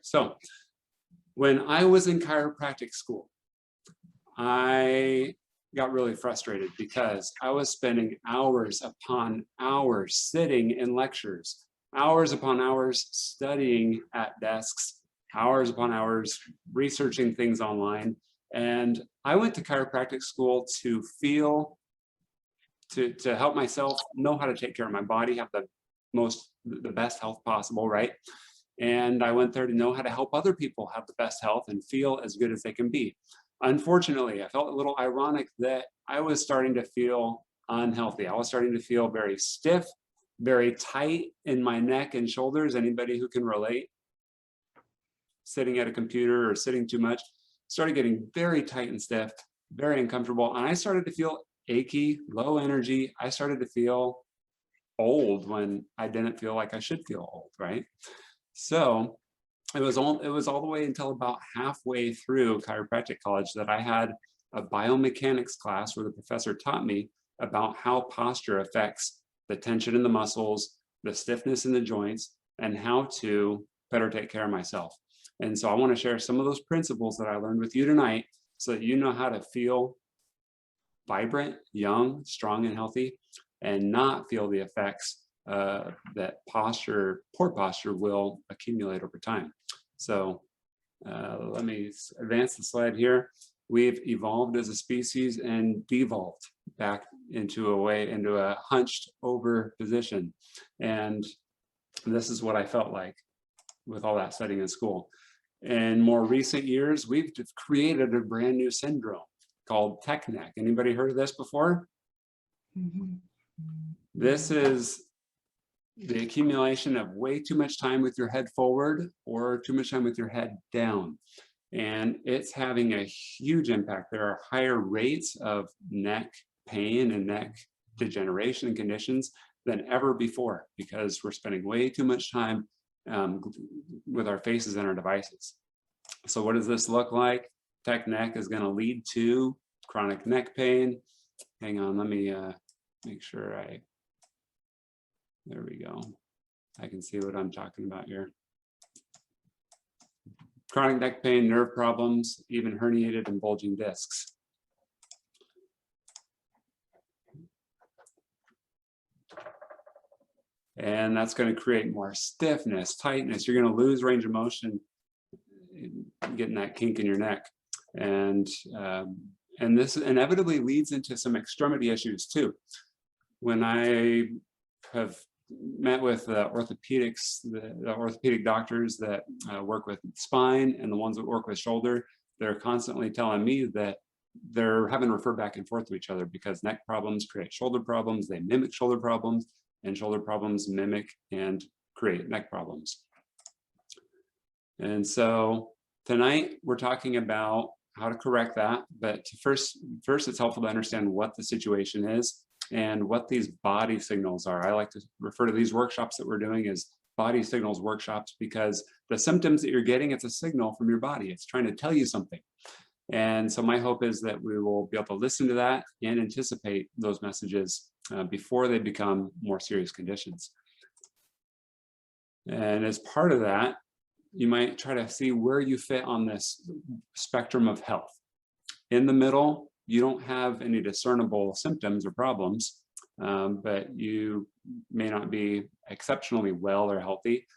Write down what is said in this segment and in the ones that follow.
So when I was in chiropractic school, I got really frustrated because I was spending hours upon hours sitting in lectures, hours upon hours studying at desks, hours upon hours researching things online. And I went to chiropractic school to feel, to help myself know how to take care of my body, have the best health possible, right? And I went there to know how to help other people have the best health and feel as good as they can be. Unfortunately, I felt a little ironic that I was starting to feel unhealthy. I was starting to feel very stiff, very tight in my neck and shoulders. Anybody who can relate? Sitting at a computer or sitting too much, started getting very tight and stiff, very uncomfortable. And I started to feel achy, low energy. I started to feel old when I didn't feel like I should feel old, right? So it was all the way until about halfway through chiropractic college that I had a biomechanics class where the professor taught me about how posture affects the tension in the muscles, the stiffness in the joints, and how to better take care of myself. And so I want to share some of those principles that I learned with you tonight so that you know how to feel vibrant, young, strong, and healthy, and not feel the effects that poor posture will accumulate over time. So let me advance the slide here. We've evolved as a species and devolved back into a hunched over position. And this is what I felt like with all that studying in school. In more recent years, we've created a brand new syndrome called tech neck. Anybody heard of this before? Mm-hmm. This is the accumulation of way too much time with your head forward or too much time with your head down. And it's having a huge impact. There are higher rates of neck pain and neck degeneration conditions than ever before because we're spending way too much time with our faces and our devices. So what does this look like? Tech neck is going to lead to chronic neck pain. Hang on, let me make sure there we go. I can see what I'm talking about here. Chronic neck pain, nerve problems, even herniated and bulging discs. And that's going to create more stiffness, tightness. You're going to lose range of motion, getting that kink in your neck. And this inevitably leads into some extremity issues too. When I have met with orthopedics, the orthopedic doctors that work with spine and the ones that work with shoulder, they're constantly telling me that they're having to refer back and forth to each other because neck problems create shoulder problems, they mimic shoulder problems, and shoulder problems mimic and create neck problems. And so tonight we're talking about how to correct that, but first it's helpful to understand what the situation is and what these body signals are. I like to refer to these workshops that we're doing as body signals workshops because the symptoms that you're getting, it's a signal from your body. It's trying to tell you something. And so my hope is that we will be able to listen to that and anticipate those messages before they become more serious conditions. And as part of that, you might try to see where you fit on this spectrum of health. In the middle, you don't have any discernible symptoms or problems, but you may not be exceptionally well or healthy.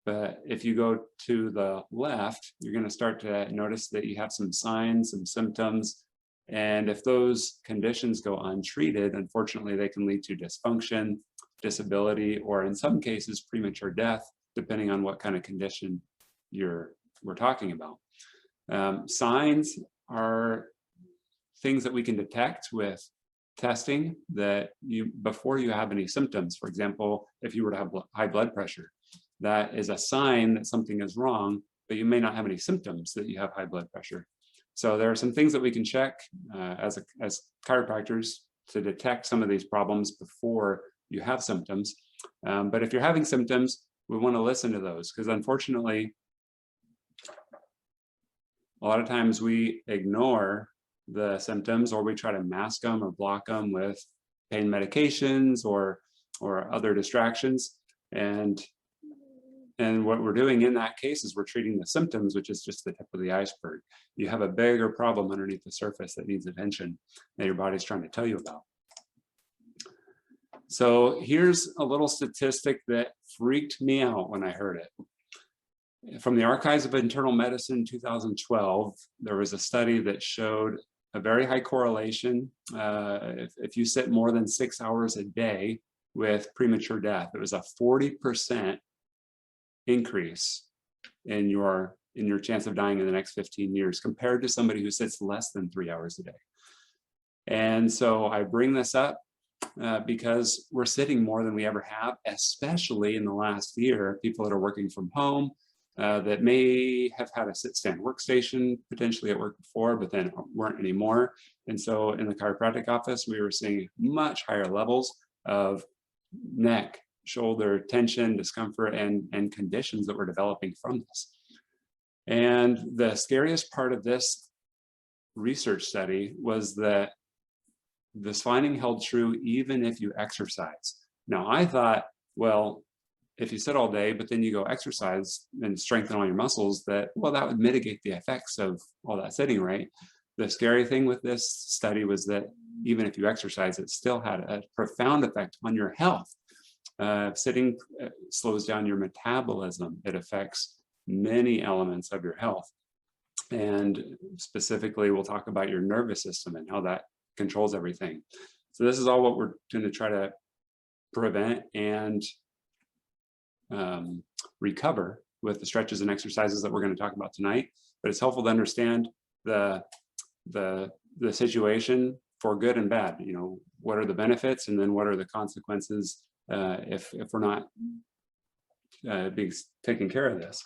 But if you go to the left, you're going to start to notice that you have some signs, some symptoms. And if those conditions go untreated, unfortunately, they can lead to dysfunction, disability, or in some cases, premature death, depending on what kind of condition we're talking about. Signs are things that we can detect with testing that before you have any symptoms. For example, if you were to have high blood pressure, that is a sign that something is wrong, but you may not have any symptoms that you have high blood pressure. So there are some things that we can check as chiropractors to detect some of these problems before you have symptoms. But if you're having symptoms, we want to listen to those because unfortunately, a lot of times we ignore the symptoms or we try to mask them or block them with pain medications or other distractions. And And what we're doing in that case is we're treating the symptoms, which is just the tip of the iceberg. You have a bigger problem underneath the surface that needs attention that your body's trying to tell you about. So here's a little statistic that freaked me out when I heard it. From the Archives of Internal Medicine 2012, there was a study that showed a very high correlation if you sit more than 6 hours a day with premature death. It was a 40% increase in your chance of dying in the next 15 years compared to somebody who sits less than 3 hours a day. And so I bring this up because we're sitting more than we ever have, especially in the last year. People that are working from home that may have had a sit-stand workstation potentially at work before, but then weren't anymore. And so in the chiropractic office, we were seeing much higher levels of neck, shoulder tension, discomfort, and conditions that were developing from this. And the scariest part of this research study was that this finding held true even if you exercise. Now, I thought, well, if you sit all day, but then you go exercise and strengthen all your muscles, that would mitigate the effects of all that sitting, right? The scary thing with this study was that even if you exercise, it still had a profound effect on your health. Sitting slows down your metabolism. It affects many elements of your health. And specifically, we'll talk about your nervous system and how that controls everything. So this is all what we're going to try to prevent and recover with the stretches and exercises that we're going to talk about tonight. But it's helpful to understand the situation for good and bad. You know, what are the benefits, and then what are the consequences if we're not being taking care of this.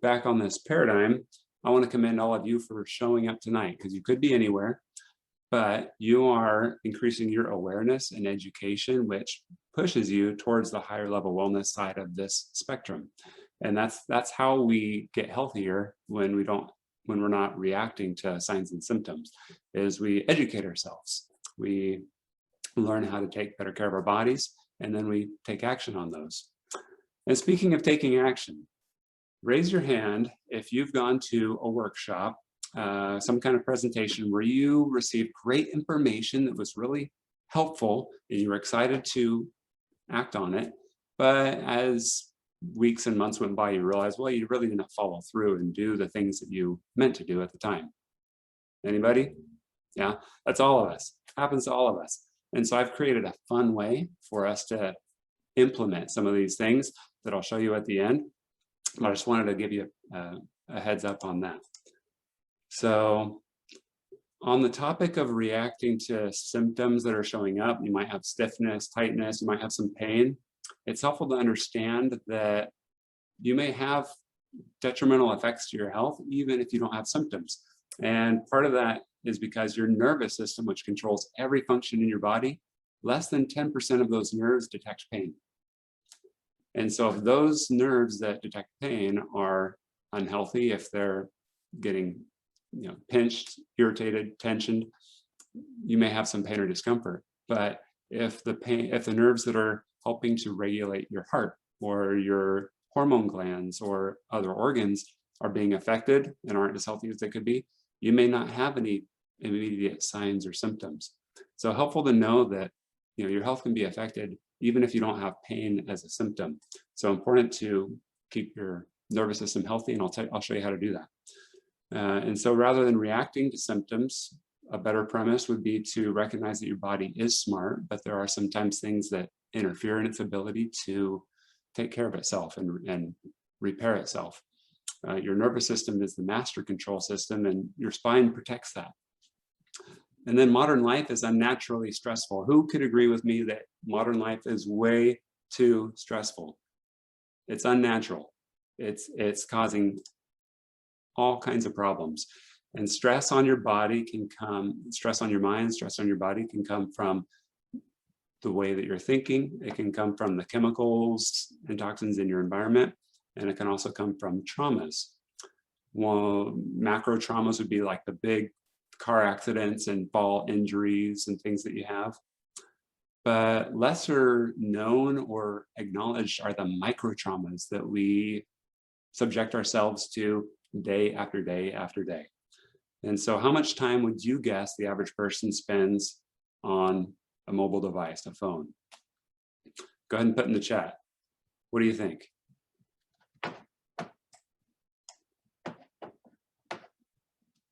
Back on this paradigm, I want to commend all of you for showing up tonight, because you could be anywhere, but you are increasing your awareness and education, which pushes you towards the higher level wellness side of this spectrum. And that's how we get healthier when we're not reacting to signs and symptoms, is we educate ourselves. We learn how to take better care of our bodies, and then we take action on those. And speaking of taking action, raise your hand if you've gone to a workshop, some kind of presentation where you received great information that was really helpful and you were excited to act on it. But as weeks and months went by, you realized, well, you really didn't follow through and do the things that you meant to do at the time. Anybody? Yeah, that's all of us. It happens to all of us. And so I've created a fun way for us to implement some of these things that I'll show you at the end. But I just wanted to give you a heads up on that. So on the topic of reacting to symptoms that are showing up, you might have stiffness, tightness, you might have some pain. It's helpful to understand that you may have detrimental effects to your health, even if you don't have symptoms. And part of that is because your nervous system, which controls every function in your body, less than 10% of those nerves detect pain. And so if those nerves that detect pain are unhealthy, if they're getting pinched, irritated, tensioned, you may have some pain or discomfort. But if the nerves that are helping to regulate your heart or your hormone glands or other organs are being affected and aren't as healthy as they could be, you may not have any immediate signs or symptoms. So helpful to know that your health can be affected even if you don't have pain as a symptom. So important to keep your nervous system healthy, and I'll show you how to do that. And so rather than reacting to symptoms, a better premise would be to recognize that your body is smart, but there are sometimes things that interfere in its ability to take care of itself and repair itself. Your nervous system is the master control system, and your spine protects that. And then modern life is unnaturally stressful. Who could agree with me that modern life is way too stressful? It's unnatural. It's causing all kinds of problems. And stress on your body can come, stress on your mind, stress on your body can come from the way that you're thinking. It can come from the chemicals and toxins in your environment. And it can also come from traumas. Well, macro traumas would be like the big car accidents and fall injuries and things that you have. But lesser known or acknowledged are the micro traumas that we subject ourselves to day after day after day. And so how much time would you guess the average person spends on a mobile device, a phone? Go ahead and put in the chat. What do you think?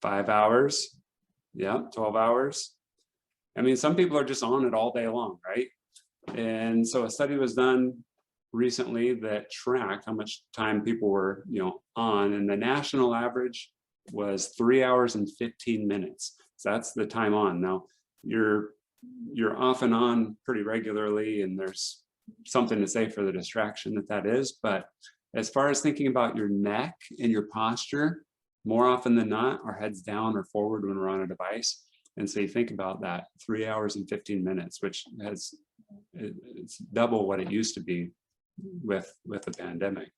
5 hours? Yeah, 12 hours. I mean, some people are just on it all day long, right? And so a study was done recently that tracked how much time people were, on, and the national average was 3 hours and 15 minutes. So that's the time on. Now, you're off and on pretty regularly, and there's something to say for the distraction that is. But as far as thinking about your neck and your posture, more often than not, our head's down or forward when we're on a device. And so you think about that, 3 hours and 15 minutes, which it's double what it used to be with the pandemic.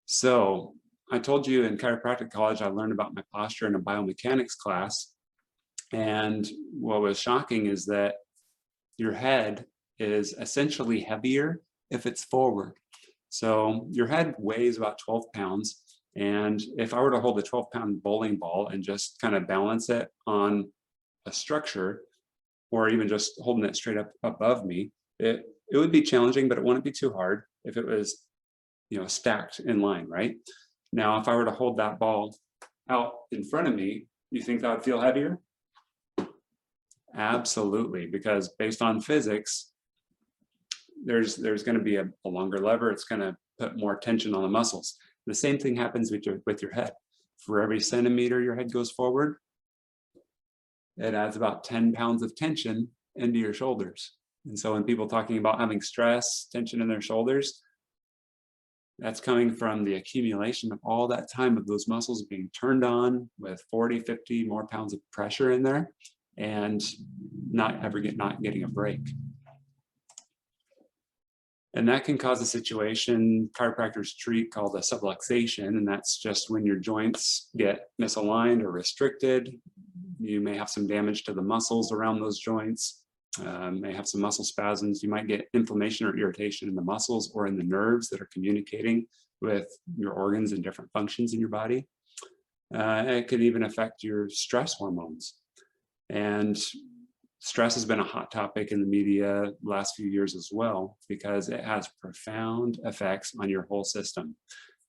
So I told you in chiropractic college, I learned about my posture in a biomechanics class. And what was shocking is that your head is essentially heavier if it's forward. So your head weighs about 12 pounds. And if I were to hold a 12-pound bowling ball and just kind of balance it on a structure, or even just holding it straight up above me, it would be challenging, but it wouldn't be too hard if it was, stacked in line, right? Now, if I were to hold that ball out in front of me, you think that would feel heavier? Absolutely, because based on physics, there's going to be a longer lever. It's going to put more tension on the muscles. The same thing happens with your head. For every centimeter your head goes forward, it adds about 10 pounds of tension into your shoulders. And so when people talking about having stress, tension in their shoulders, that's coming from the accumulation of all that time of those muscles being turned on with 40, 50 more pounds of pressure in there and not getting a break. And that can cause a situation chiropractors treat called a subluxation, and that's just when your joints get misaligned or restricted. You may have some damage to the muscles around those joints, may have some muscle spasms. You might get inflammation or irritation in the muscles or in the nerves that are communicating with your organs and different functions in your body. It could even affect your stress hormones. And stress has been a hot topic in the media the last few years as well, because it has profound effects on your whole system.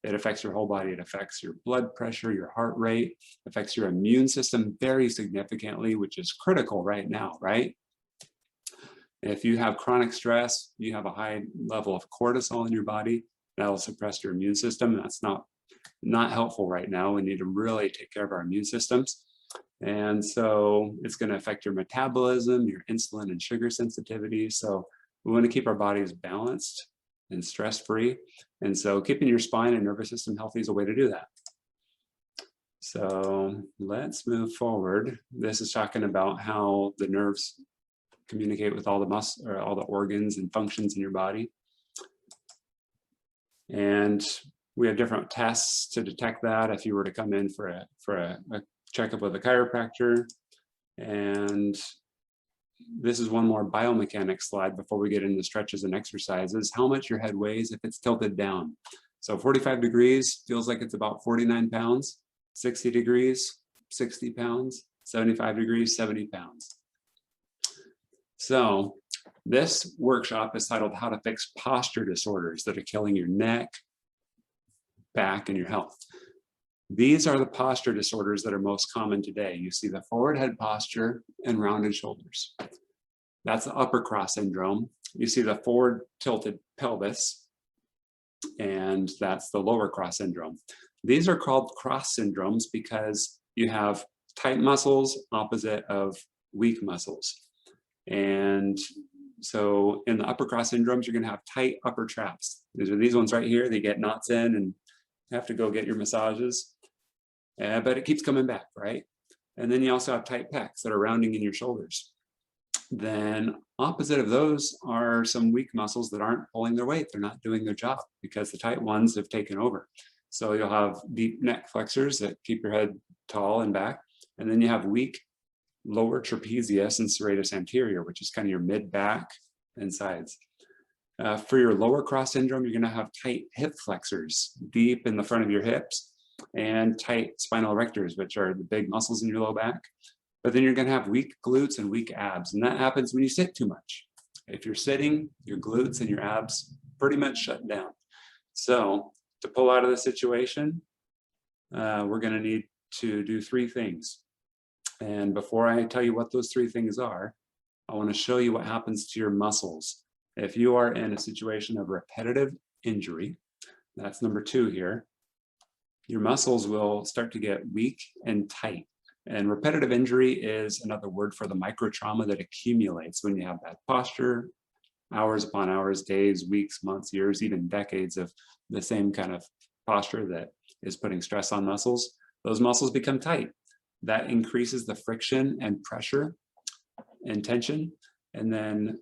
It affects your whole body. It affects your blood pressure, your heart rate, affects your immune system very significantly, which is critical right now, right? If you have chronic stress, you have a high level of cortisol in your body, that'll suppress your immune system. And that's not helpful right now. We need to really take care of our immune systems. And so it's going to affect your metabolism, your insulin and sugar sensitivity. So we want to keep our bodies balanced and stress-free. And so keeping your spine and nervous system healthy is a way to do that. So let's move forward. This is talking about how the nerves communicate with all the all the organs and functions in your body. And we have different tests to detect that if you were to come in for a checkup with a chiropractor. And this is one more biomechanics slide before we get into stretches and exercises. How much your head weighs if it's tilted down. So 45 degrees feels like it's about 49 pounds, 60 degrees, 60 pounds, 75 degrees, 70 pounds. So this workshop is titled How to Fix Posture Disorders That Are Killing Your Neck, Back, and Your Health. These are the posture disorders that are most common today. You see the forward head posture and rounded shoulders. That's the upper cross syndrome. You see the forward tilted pelvis, and that's the lower cross syndrome. These are called cross syndromes because you have tight muscles opposite of weak muscles. And so in the upper cross syndromes, you're going to have tight upper traps. These ones right here, they get knots in and have to go get your massages. But it keeps coming back, right? And then you also have tight pecs that are rounding in your shoulders. Then opposite of those are some weak muscles that aren't pulling their weight. They're not doing their job because the tight ones have taken over. So you'll have deep neck flexors that keep your head tall and back. And then you have weak lower trapezius and serratus anterior, which is kind of your mid back and sides. For your lower cross syndrome, you're going to have tight hip flexors deep in the front of your hips and tight spinal erectors, which are the big muscles in your low back. But then you're going to have weak glutes and weak abs. And that happens when you sit too much. If you're sitting, your glutes and your abs pretty much shut down. So to pull out of the situation, we're going to need to do 3 things. And before I tell you what those 3 things are, I want to show you what happens to your muscles. If you are in a situation of repetitive injury, that's number 2 here, your muscles will start to get weak and tight. And repetitive injury is another word for the micro trauma that accumulates when you have bad posture, hours upon hours, days, weeks, months, years, even decades of the same kind of posture that is putting stress on muscles. Those muscles become tight. That increases the friction and pressure and tension. And then,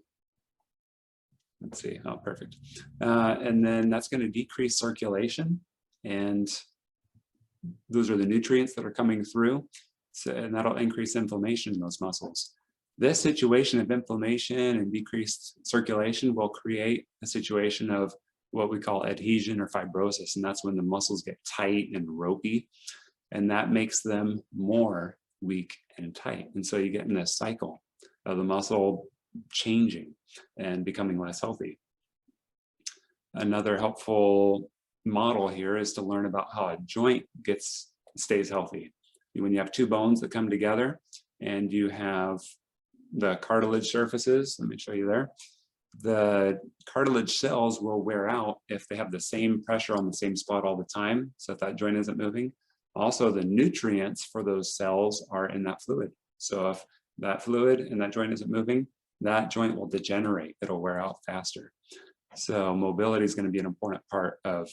let's see, oh, perfect. And then that's going to decrease circulation. And those are the nutrients that are coming through. So, and that'll increase inflammation in those muscles. This situation of inflammation and decreased circulation will create a situation of what we call adhesion or fibrosis. And that's when the muscles get tight and ropey. And that makes them more weak and tight. And so you get in this cycle of the muscle changing and becoming less healthy. Another helpful model here is to learn about how a joint stays healthy. When you have 2 bones that come together and you have the cartilage surfaces, let me show you there, the cartilage cells will wear out if they have the same pressure on the same spot all the time. So if that joint isn't moving, also the nutrients for those cells are in that fluid. So if that fluid and that joint isn't moving, that joint will degenerate. It'll wear out faster. So mobility is going to be an important part of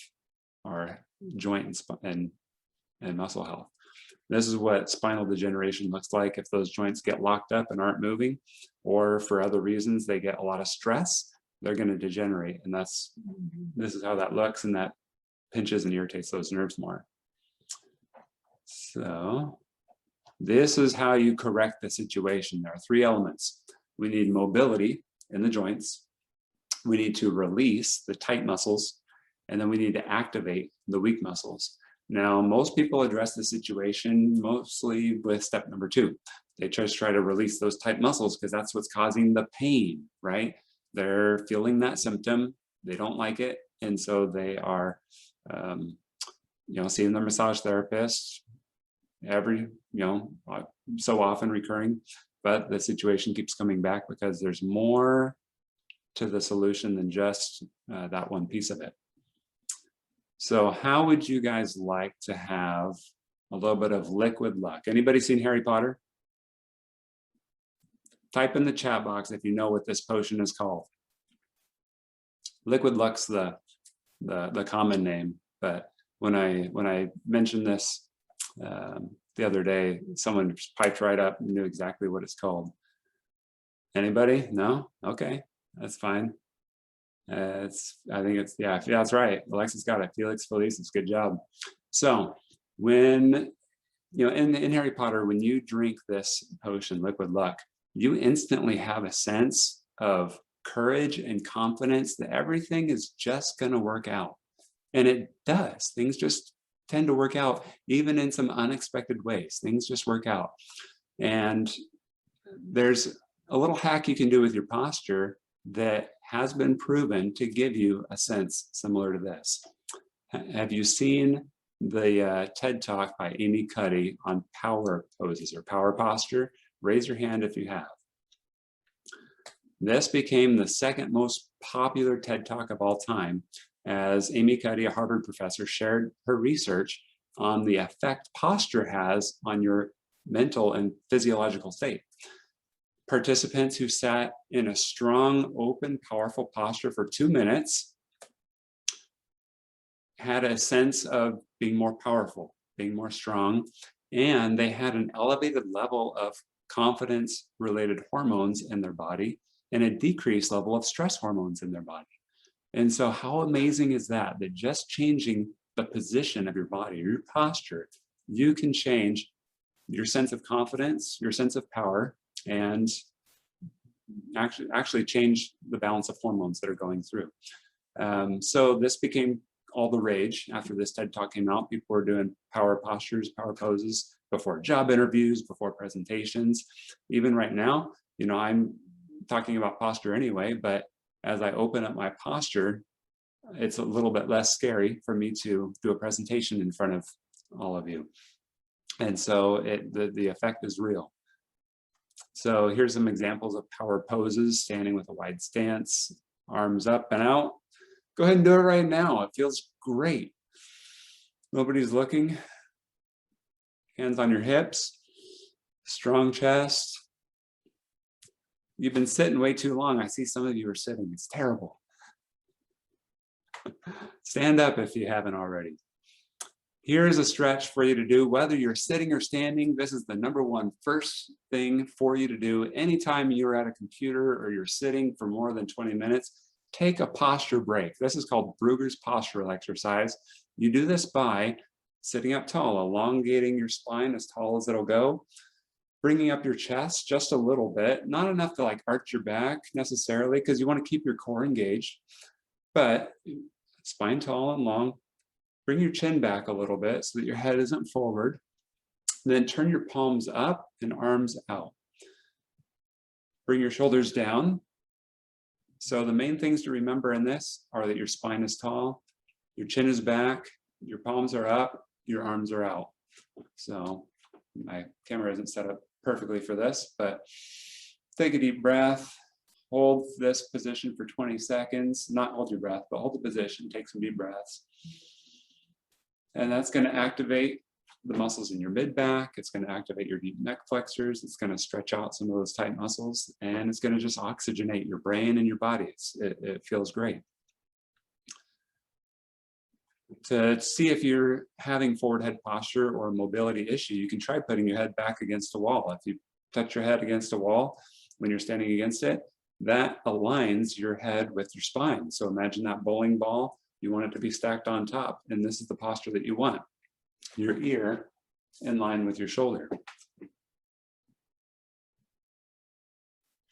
our joint and muscle health. This is what spinal degeneration looks like if those joints get locked up and aren't moving, or for other reasons they get a lot of stress, they're going to degenerate. And this is how that looks, and that pinches and irritates those nerves more. So this is how you correct the situation. There are 3 elements. We need mobility in the joints. We need to release the tight muscles, and then we need to activate the weak muscles. Now, most people address the situation mostly with step number 2. They just try to release those tight muscles because that's what's causing the pain, right? They're feeling that symptom. They don't like it. And so they are, seeing their massage therapist so often recurring, but the situation keeps coming back because there's more to the solution than just that one piece of it. So how would you guys like to have a little bit of liquid luck? Anybody seen Harry Potter? Type in the chat box if you know what this potion is called. Liquid luck's the common name, but when I mentioned this the other day, someone just piped right up and knew exactly what it's called. Anybody? No? Okay, that's fine. I think it's, yeah, that's right. Alexis got it. Felix Felicis, good job. So when, in Harry Potter, when you drink this potion, Liquid Luck, you instantly have a sense of courage and confidence that everything is just going to work out. And it does. Things just tend to work out, even in some unexpected ways. Things just work out. And there's a little hack you can do with your posture that has been proven to give you a sense similar to this. Have you seen the TED Talk by Amy Cuddy on power poses or power posture? Raise your hand if you have. This became the 2nd most popular TED Talk of all time, as Amy Cuddy, a Harvard professor, shared her research on the effect posture has on your mental and physiological state. Participants who sat in a strong, open, powerful posture for 2 minutes had a sense of being more powerful, being more strong, and they had an elevated level of confidence-related hormones in their body and a decreased level of stress hormones in their body. And so how amazing is that? That just changing the position of your body, your posture, you can change your sense of confidence, your sense of power, and actually change the balance of hormones that are going through. So this became all the rage after this TED Talk came out. People were doing power postures, power poses before job interviews, before presentations. Even right now, you know, I'm talking about posture anyway, but as I open up my posture, it's a little bit less scary for me to do a presentation in front of all of you. And so the effect is real. So here's some examples of power poses, standing with a wide stance, arms up and out. Go ahead and do it right now. It feels great. Nobody's looking. Hands on your hips, strong chest. You've been sitting way too long. I see some of you are sitting. It's terrible. Stand up if you haven't already. Here's a stretch for you to do, whether you're sitting or standing. This is the number one first thing for you to do. Anytime you're at a computer or you're sitting for more than 20 minutes, take a posture break. This is called Brugger's postural exercise. You do this by sitting up tall, elongating your spine as tall as it'll go, bringing up your chest just a little bit, not enough to like arch your back necessarily, because you want to keep your core engaged, but spine tall and long. Bring your chin back a little bit so that your head isn't forward. Then turn your palms up and arms out. Bring your shoulders down. So the main things to remember in this are that your spine is tall, your chin is back, your palms are up, your arms are out. So my camera isn't set up perfectly for this, but take a deep breath. Hold this position for 20 seconds. Not hold your breath, but hold the position. Take some deep breaths. And that's going to activate the muscles in your mid-back. It's going to activate your deep neck flexors. It's going to stretch out some of those tight muscles. And it's going to just oxygenate your brain and your body. It feels great. To see if you're having forward head posture or a mobility issue, you can try putting your head back against a wall. If you touch your head against a wall when you're standing against it, that aligns your head with your spine. So imagine that bowling ball. You want it to be stacked on top, and this is the posture that you want. Your ear in line with your shoulder.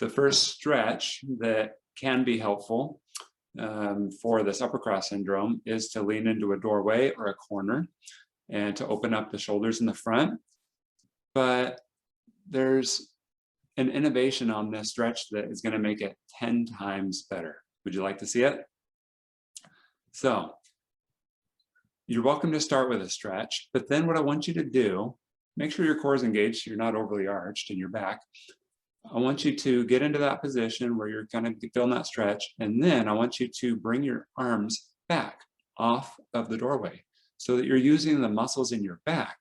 The first stretch that can be helpful for this upper cross syndrome is to lean into a doorway or a corner and to open up the shoulders in the front. But there's an innovation on this stretch that is going to make it 10 times better. Would you like to see it? So you're welcome to start with a stretch, but then what I want you to do, make sure your core is engaged so you're not overly arched in your back. I want you to get into that position where you're kind of feeling that stretch, and then I want you to bring your arms back off of the doorway so that you're using the muscles in your back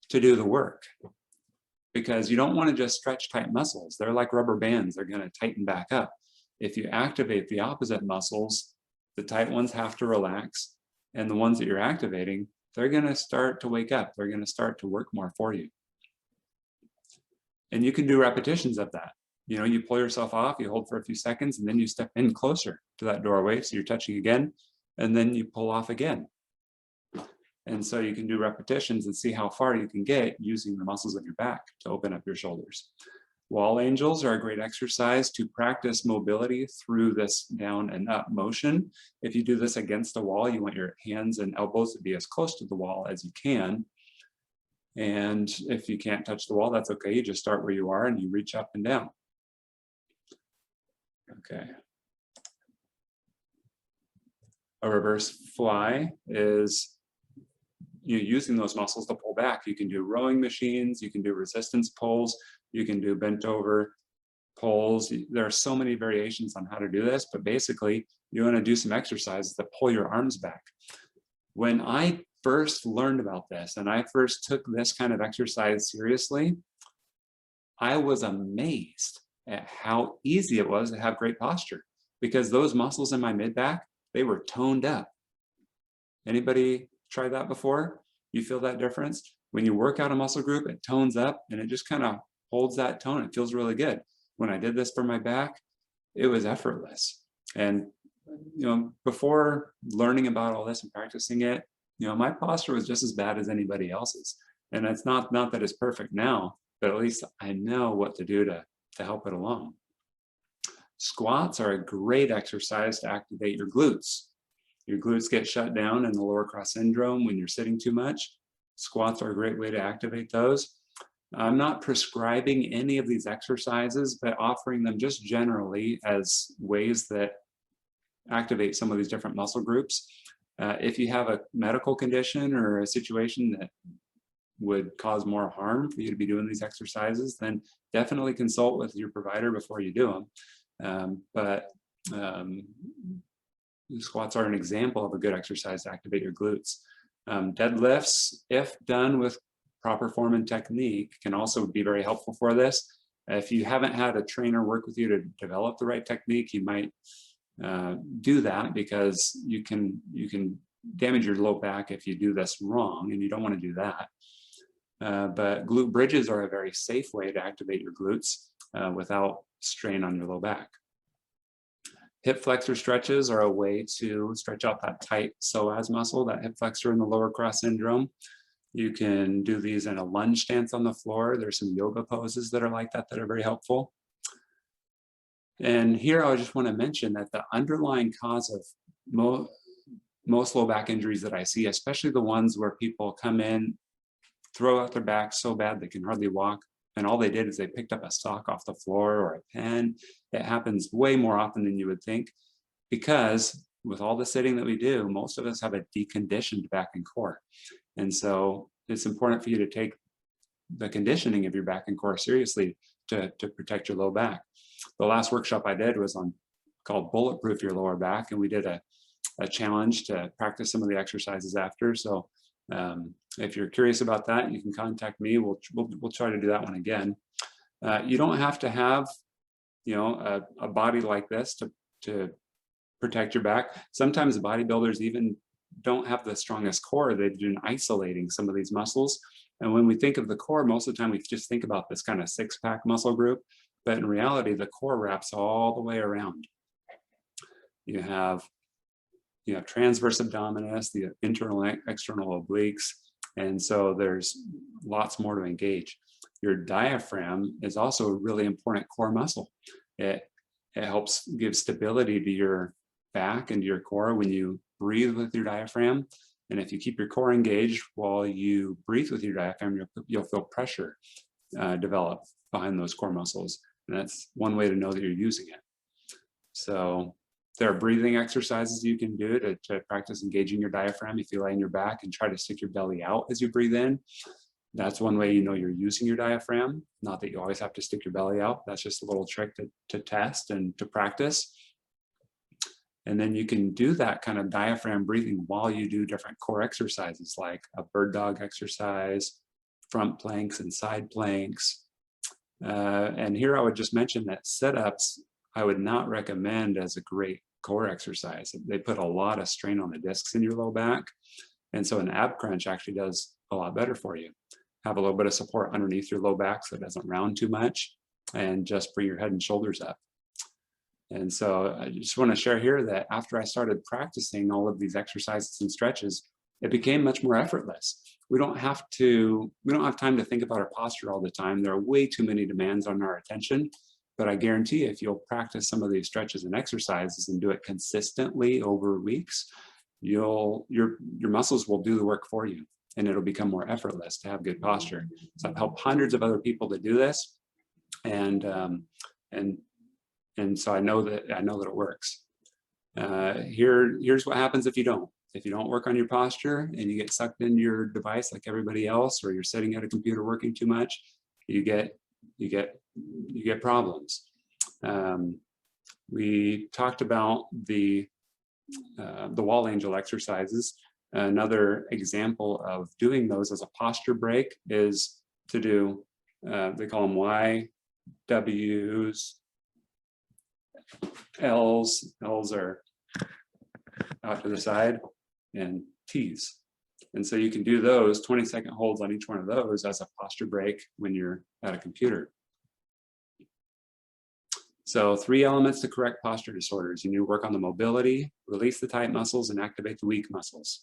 to do the work. Because you don't want to just stretch tight muscles. They're like rubber bands. They're going to tighten back up. If you activate the opposite muscles, the tight ones have to relax, and the ones that you're activating, they're going to start to wake up. They're going to start to work more for you. And you can do repetitions of that. You know, you pull yourself off, you hold for a few seconds, and then you step in closer to that doorway. So you're touching again, and then you pull off again. And so you can do repetitions and see how far you can get using the muscles of your back to open up your shoulders. Wall angels are a great exercise to practice mobility through this down and up motion. If you do this against a wall, you want your hands and elbows to be as close to the wall as you can. And if you can't touch the wall, that's okay. You just start where you are and you reach up and down. Okay. A reverse fly is using those muscles to pull back. You can do rowing machines, you can do resistance pulls, you can do bent over pulls. There are so many variations on how to do this, but basically you want to do some exercises that pull your arms back. When I first learned about this and I first took this kind of exercise seriously, I was amazed at how easy it was to have great posture because those muscles in my mid-back, they were toned up. Anybody tried that before? You feel that difference? When you work out a muscle group, it tones up and it just kind of holds that tone. It feels really good. When I did this for my back, it was effortless. And before learning about all this and practicing it, my posture was just as bad as anybody else's. And it's not that it's perfect now, but at least I know what to do to help it along. Squats are a great exercise to activate your glutes. Your glutes get shut down in the lower cross syndrome when you're sitting too much. Squats are a great way to activate those. I'm not prescribing any of these exercises, but offering them just generally as ways that activate some of these different muscle groups. If you have a medical condition or a situation that would cause more harm for you to be doing these exercises, then definitely consult with your provider before you do them. Squats are an example of a good exercise to activate your glutes. Deadlifts, if done with proper form and technique, can also be very helpful for this. If you haven't had a trainer work with you to develop the right technique, you might do that, because you can damage your low back if you do this wrong, and you don't want to do that. But glute bridges are a very safe way to activate your glutes without strain on your low back. Hip flexor stretches are a way to stretch out that tight psoas muscle, that hip flexor in the lower cross syndrome. You can do these in a lunge stance on the floor. There's some yoga poses that are like that that are very helpful. And here I just want to mention that the underlying cause of most low back injuries that I see, especially the ones where people come in, throw out their back so bad they can hardly walk, and all they did is they picked up a sock off the floor or a pen. It happens way more often than you would think, because with all the sitting that we do, most of us have a deconditioned back and core. And so it's important for you to take the conditioning of your back and core seriously to protect your low back. The last workshop I did was called Bulletproof Your Lower Back, and we did a challenge to practice some of the exercises after. So if you're curious about that, you can contact me. We'll try to do that one again. You don't have to have a body like this to protect your back. Sometimes bodybuilders even don't have the strongest core. They've been isolating some of these muscles. And when we think of the core, most of the time we just think about this kind of six-pack muscle group, but in reality, the core wraps all the way around. You have transverse abdominis, the internal and external obliques, and so there's lots more to engage. Your diaphragm is also a really important core muscle. It helps give stability to your back and to your core when you breathe with your diaphragm. And if you keep your core engaged while you breathe with your diaphragm, you'll feel pressure develop behind those core muscles. And that's one way to know that you're using it. So there are breathing exercises you can do to practice engaging your diaphragm. If you lay on your back and try to stick your belly out as you breathe in, that's one way you know you're using your diaphragm. Not that you always have to stick your belly out. That's just a little trick to test and to practice. And then you can do that kind of diaphragm breathing while you do different core exercises, like a bird dog exercise, front planks and side planks. And here I would just mention that sit-ups, I would not recommend as a great core exercise. They put a lot of strain on the discs in your low back. And so an ab crunch actually does a lot better for you. Have a little bit of support underneath your low back so it doesn't round too much, and just bring your head and shoulders up. And so I just want to share here that after I started practicing all of these exercises and stretches, it became much more effortless. We don't have time to think about our posture all the time. There are way too many demands on our attention. But I guarantee if you'll practice some of these stretches and exercises and do it consistently over weeks, your muscles will do the work for you, and it'll become more effortless to have good posture. So I've helped hundreds of other people to do this, and so I know that it works. Here's what happens if you don't. If you don't work on your posture and you get sucked into your device like everybody else, or you're sitting at a computer working too much, you get problems. We talked about the wall angel exercises. Another example of doing those as a posture break is to do, they call them Y, W's, L's are out to the side, and T's. And so you can do those 20-second holds on each one of those as a posture break when you're at a computer. So 3 elements to correct posture disorders. You need to work on the mobility, release the tight muscles, and activate the weak muscles.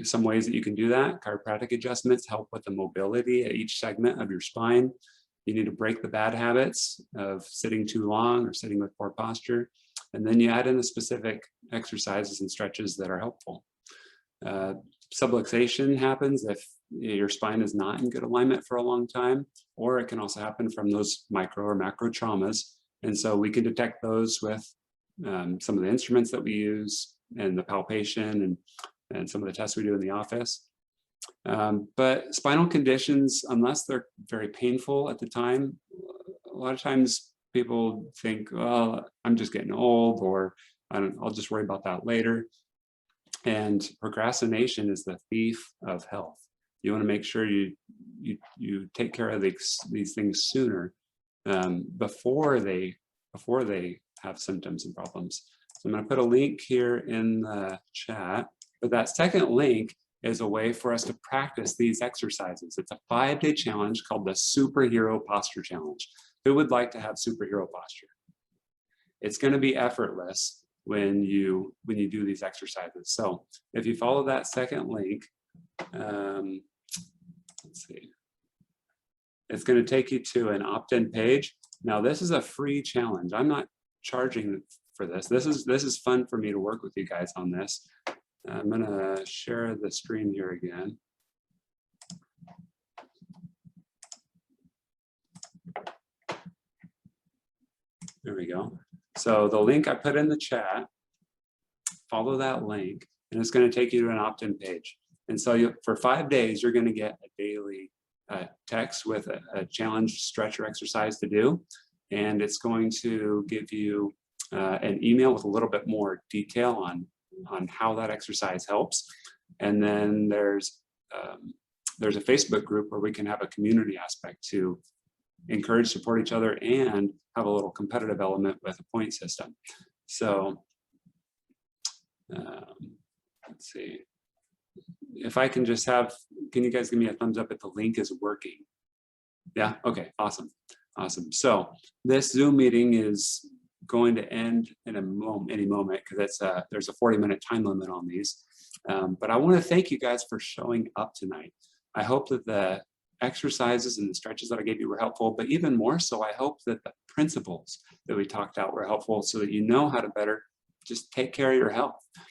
some ways that you can do that. Chiropractic adjustments help with the mobility at each segment of your spine. You need to break the bad habits of sitting too long or sitting with poor posture. And then you add in the specific exercises and stretches that are helpful. Subluxation happens if your spine is not in good alignment for a long time, or it can also happen from those micro or macro traumas. And so we can detect those with some of the instruments that we use and the palpation and some of the tests we do in the office. But spinal conditions, unless they're very painful at the time, a lot of times people think, well, I'm just getting old, or I'll just worry about that later. And procrastination is the thief of health. You want to make sure you take care of these things sooner, before they have symptoms and problems. So I'm going to put a link here in the chat, but that second link is a way for us to practice these exercises. It's a 5-day challenge called the Superhero Posture Challenge. Who would like to have superhero posture? It's going to be effortless when you do these exercises. So if you follow that second link, let's see, it's going to take you to an opt-in page. Now this is a free challenge. I'm not charging for this. This is fun for me to work with you guys on this. I'm going to share the screen here again. There we go. So the link I put in the chat, follow that link, and it's going to take you to an opt-in page. And so for 5 days, you're going to get a daily text with a challenge stretch or exercise to do. And it's going to give you an email with a little bit more detail on how that exercise helps. And then there's a Facebook group where we can have a community aspect to encourage, support each other, and have a little competitive element with a point system. So let's see. If I can just can you guys give me a thumbs up if the link is working? Yeah, okay, awesome. Awesome. So this Zoom meeting is going to end in any moment, because there's a 40-minute time limit on these. But I want to thank you guys for showing up tonight. I hope that the exercises and the stretches that I gave you were helpful, but even more so, I hope that the principles that we talked about were helpful so that you know how to better just take care of your health.